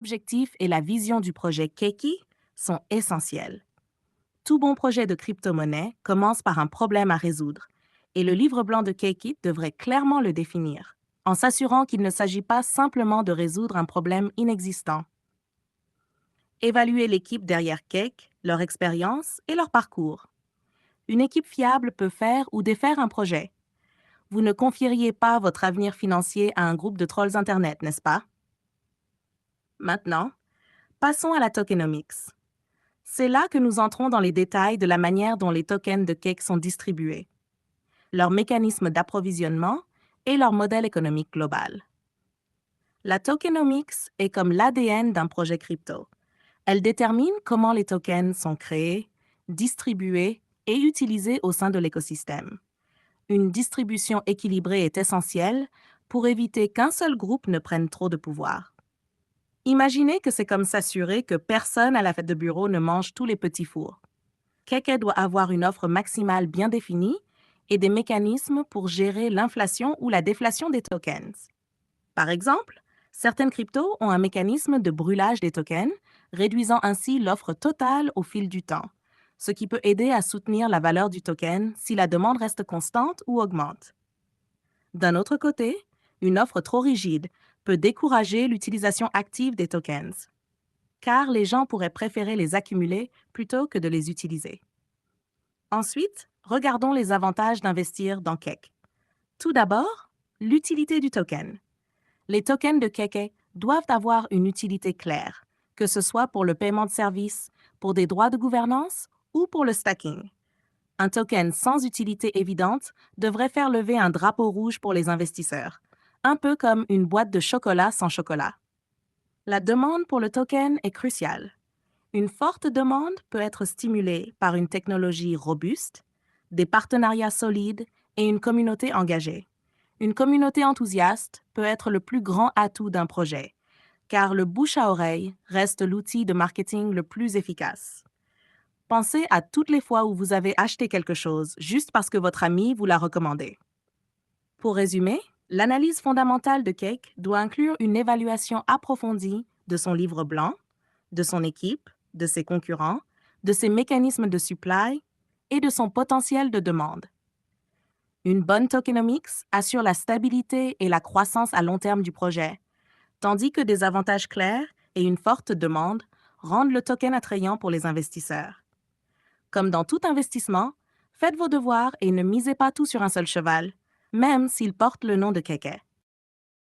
L'objectif et la vision du projet Keiki sont essentiels. Tout bon projet de crypto-monnaie commence par un problème à résoudre, et le livre blanc de Keiki devrait clairement le définir, en s'assurant qu'il ne s'agit pas simplement de résoudre un problème inexistant. Évaluer l'équipe derrière Cake, leur expérience et leur parcours. Une équipe fiable peut faire ou défaire un projet. Vous ne confieriez pas votre avenir financier à un groupe de trolls Internet, n'est-ce pas? Maintenant, passons à la tokenomics. C'est là que nous entrons dans les détails de la manière dont les tokens de Cake sont distribués, leur mécanisme d'approvisionnement et leur modèle économique global. La tokenomics est comme l'ADN d'un projet crypto. Elle détermine comment les tokens sont créés, distribués et utilisés au sein de l'écosystème. Une distribution équilibrée est essentielle pour éviter qu'un seul groupe ne prenne trop de pouvoir. Imaginez que c'est comme s'assurer que personne à la fête de bureau ne mange tous les petits fours. Keke doit avoir une offre maximale bien définie et des mécanismes pour gérer l'inflation ou la déflation des tokens. Par exemple, certaines cryptos ont un mécanisme de brûlage des tokens, réduisant ainsi l'offre totale au fil du temps, ce qui peut aider à soutenir la valeur du token si la demande reste constante ou augmente. D'un autre côté, une offre trop rigide peut décourager l'utilisation active des tokens, car les gens pourraient préférer les accumuler plutôt que de les utiliser. Ensuite, regardons les avantages d'investir dans Kek. Tout d'abord, l'utilité du token. Les tokens de Keke doivent avoir une utilité claire, que ce soit pour le paiement de services, pour des droits de gouvernance ou pour le stacking. Un token sans utilité évidente devrait faire lever un drapeau rouge pour les investisseurs, un peu comme une boîte de chocolat sans chocolat. La demande pour le token est cruciale. Une forte demande peut être stimulée par une technologie robuste, des partenariats solides et une communauté engagée. Une communauté enthousiaste peut être le plus grand atout d'un projet, car le bouche à oreille reste l'outil de marketing le plus efficace. Pensez à toutes les fois où vous avez acheté quelque chose juste parce que votre ami vous l'a recommandé. Pour résumer, l'analyse fondamentale de Cake doit inclure une évaluation approfondie de son livre blanc, de son équipe, de ses concurrents, de ses mécanismes de supply et de son potentiel de demande. Une bonne tokenomics assure la stabilité et la croissance à long terme du projet, tandis que des avantages clairs et une forte demande rendent le token attrayant pour les investisseurs. Comme dans tout investissement, faites vos devoirs et ne misez pas tout sur un seul cheval, même s'il porte le nom de Keke.